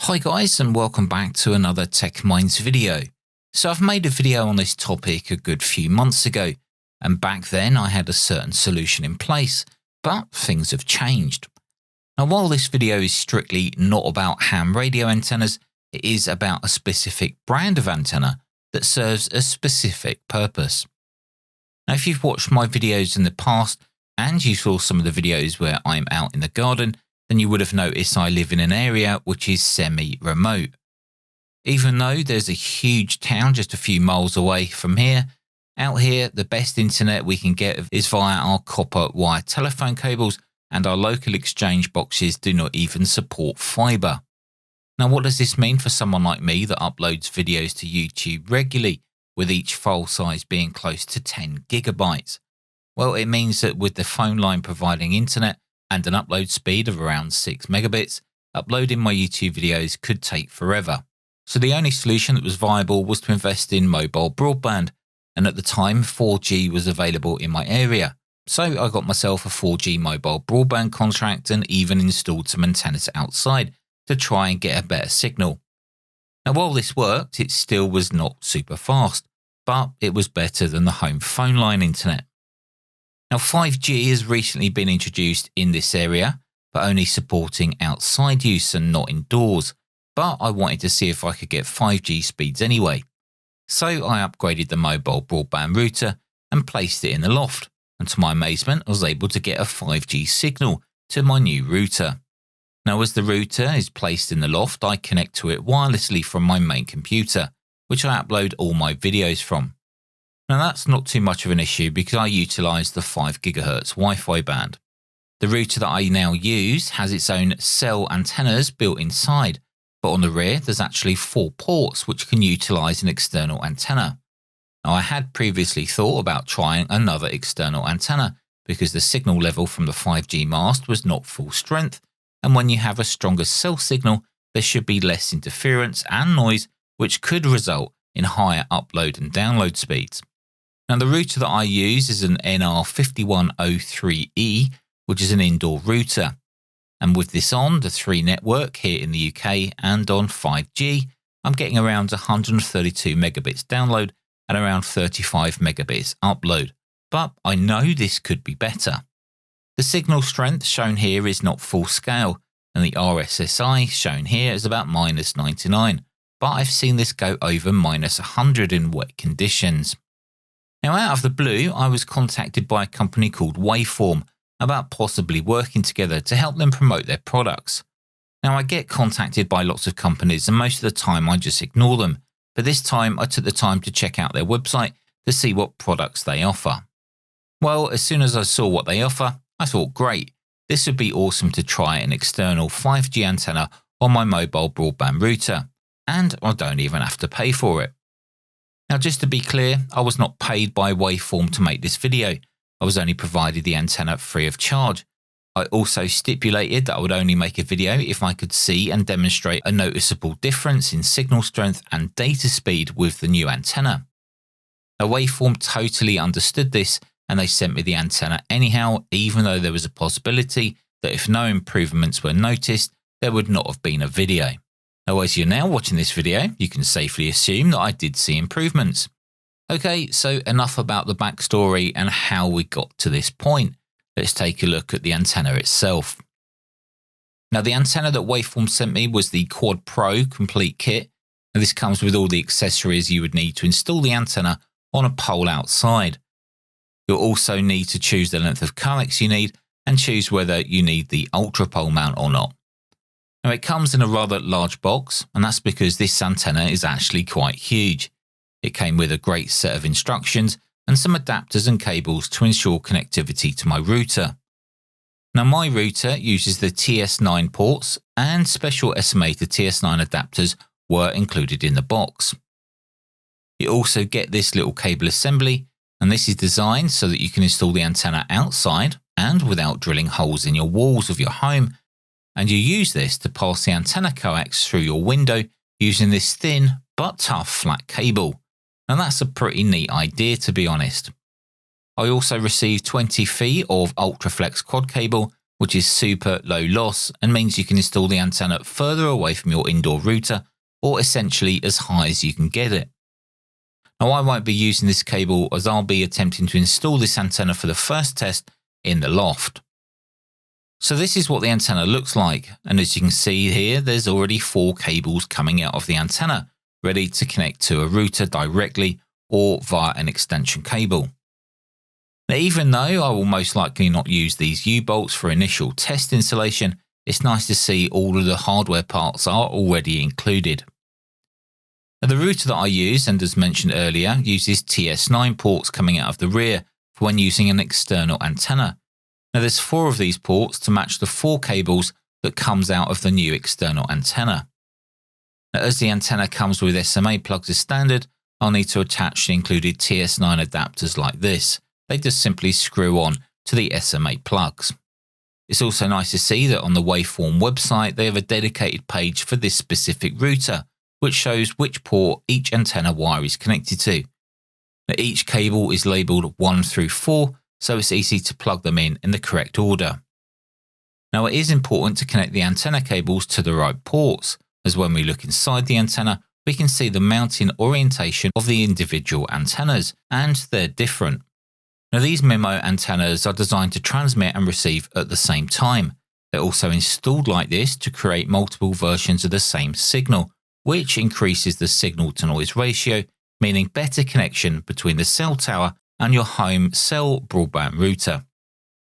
Hi guys, and welcome back to another Tech Minds video. So I've made a video on this topic a good few months ago, and back then I had a certain solution in place, but things have changed. Now while this video is strictly not about ham radio antennas, it is about a specific brand of antenna that serves a specific purpose. Now if you've watched my videos in the past and you saw some of the videos where I'm out in the garden, then you would have noticed I live in an area which is semi-remote. Even though there's a huge town just a few miles away from here, out here the best internet we can get is via our copper wire telephone cables, and our local exchange boxes do not even support fibre. Now what does this mean for someone like me that uploads videos to YouTube regularly, with each file size being close to 10 gigabytes? Well, it means that with the phone line providing internet, and an upload speed of around 6 megabits, uploading my YouTube videos could take forever. So the only solution that was viable was to invest in mobile broadband, and at the time 4G was available in my area. So I got myself a 4G mobile broadband contract and even installed some antennas outside to try and get a better signal. Now while this worked, it still was not super fast, but it was better than the home phone line internet. Now 5G has recently been introduced in this area, but only supporting outside use and not indoors, but I wanted to see if I could get 5G speeds anyway. So I upgraded the mobile broadband router and placed it in the loft, and to my amazement I was able to get a 5G signal to my new router. Now as the router is placed in the loft, I connect to it wirelessly from my main computer, which I upload all my videos from. Now that's not too much of an issue because I utilise the 5 GHz Wi-Fi band. The router that I now use has its own cell antennas built inside, but on the rear there's actually 4 ports which can utilise an external antenna. Now I had previously thought about trying another external antenna because the signal level from the 5G mast was not full strength, and when you have a stronger cell signal there should be less interference and noise, which could result in higher upload and download speeds. Now the router that I use is an NR5103E, which is an indoor router. And with this on the 3 network here in the UK and on 5G, I'm getting around 132 megabits download and around 35 megabits upload. But I know this could be better. The signal strength shown here is not full scale, and the RSSI shown here is about -99, but I've seen this go over -100 in wet conditions. Now out of the blue, I was contacted by a company called Waveform about possibly working together to help them promote their products. Now I get contacted by lots of companies and most of the time I just ignore them, but this time I took the time to check out their website to see what products they offer. Well, as soon as I saw what they offer, I thought great, this would be awesome to try an external 5G antenna on my mobile broadband router, and I don't even have to pay for it. Now just to be clear, I was not paid by Waveform to make this video. I was only provided the antenna free of charge. I also stipulated that I would only make a video if I could see and demonstrate a noticeable difference in signal strength and data speed with the new antenna. Now Waveform totally understood this and they sent me the antenna anyhow, even though there was a possibility that if no improvements were noticed, there would not have been a video. Now as you're now watching this video, you can safely assume that I did see improvements. Okay, so enough about the backstory and how we got to this point. Let's take a look at the antenna itself. Now the antenna that Waveform sent me was the QuadPro complete kit, and this comes with all the accessories you would need to install the antenna on a pole outside. You'll also need to choose the length of coax you need and choose whether you need the ultra pole mount or not. Now it comes in a rather large box, and that's because this antenna is actually quite huge. It came with a great set of instructions and some adapters and cables to ensure connectivity to my router. Now my router uses the TS9 ports, and special estimated TS9 adapters were included in the box. You also get this little cable assembly, and this is designed so that you can install the antenna outside and without drilling holes in your walls of your home, and you use this to pass the antenna coax through your window using this thin but tough flat cable. And that's a pretty neat idea, to be honest. I also received 20 feet of Ultraflex quad cable which is super low loss and means you can install the antenna further away from your indoor router or essentially as high as you can get it. Now I won't be using this cable as I'll be attempting to install this antenna for the first test in the loft. So this is what the antenna looks like, and as you can see here, there's already 4 cables coming out of the antenna, ready to connect to a router directly or via an extension cable. Now even though I will most likely not use these U-bolts for initial test installation, it's nice to see all of the hardware parts are already included. Now the router that I use, and as mentioned earlier, uses TS9 ports coming out of the rear for when using an external antenna. Now there's 4 of these ports to match the 4 cables that comes out of the new external antenna. Now as the antenna comes with SMA plugs as standard, I'll need to attach the included TS9 adapters like this. They just simply screw on to the SMA plugs. It's also nice to see that on the Waveform website they have a dedicated page for this specific router, which shows which port each antenna wire is connected to. Now each cable is labelled 1 through 4, so it's easy to plug them in the correct order. Now it is important to connect the antenna cables to the right ports, as when we look inside the antenna, we can see the mounting orientation of the individual antennas, and they're different. Now these MIMO antennas are designed to transmit and receive at the same time. They're also installed like this to create multiple versions of the same signal, which increases the signal to noise ratio, meaning better connection between the cell tower and your home cell broadband router.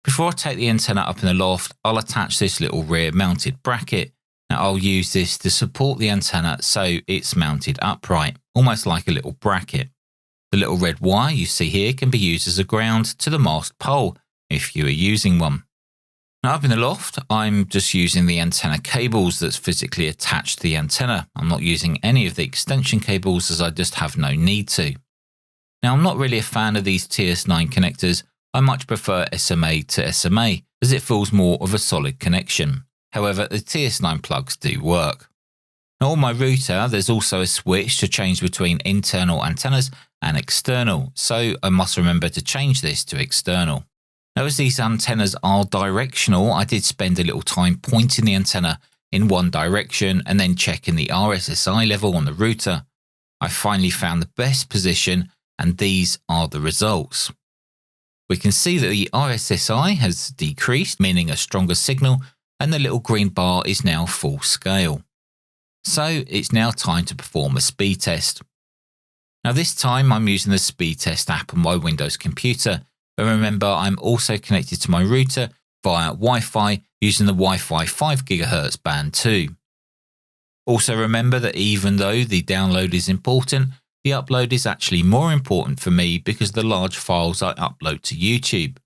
Before I take the antenna up in the loft, I'll attach this little rear mounted bracket. Now I'll use this to support the antenna so it's mounted upright, almost like a little bracket. The little red wire you see here can be used as a ground to the mast pole if you are using one. Now up in the loft, I'm just using the antenna cables that's physically attached to the antenna. I'm not using any of the extension cables as I just have no need to. Now I'm not really a fan of these TS9 connectors. I much prefer SMA to SMA as it feels more of a solid connection. However, the TS9 plugs do work. Now on my router, there's also a switch to change between internal antennas and external, so I must remember to change this to external. Now as these antennas are directional, I did spend a little time pointing the antenna in one direction and then checking the RSSI level on the router. I finally found the best position, and these are the results. We can see that the RSSI has decreased, meaning a stronger signal, and the little green bar is now full scale. So it's now time to perform a speed test. Now this time I'm using the speed test app on my Windows computer, but remember I'm also connected to my router via Wi-Fi using the Wi-Fi 5 GHz band too. Also remember that even though the download is important, the upload is actually more important for me because of the large files I upload to YouTube.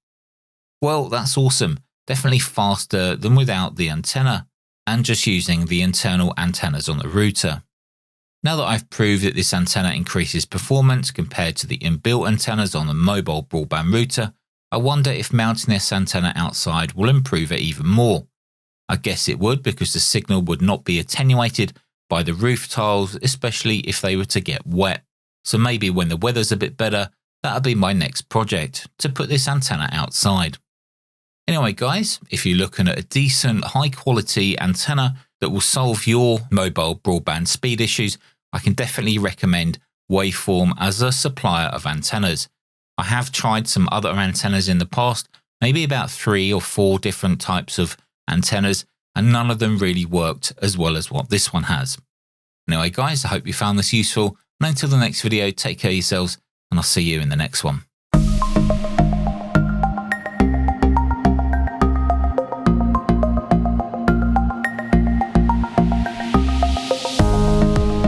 Well, that's awesome. Definitely faster than without the antenna and just using the internal antennas on the router. Now that I've proved that this antenna increases performance compared to the inbuilt antennas on the mobile broadband router, I wonder if mounting this antenna outside will improve it even more. I guess it would, because the signal would not be attenuated by the roof tiles, especially if they were to get wet. So maybe when the weather's a bit better, that'll be my next project, to put this antenna outside. Anyway guys, if you're looking at a decent high quality antenna that will solve your mobile broadband speed issues, I can definitely recommend Waveform as a supplier of antennas. I have tried some other antennas in the past, maybe about 3 or 4 different types of antennas, and none of them really worked as well as what this one has. Anyway guys, I hope you found this useful, and until the next video, take care of yourselves, and I'll see you in the next one.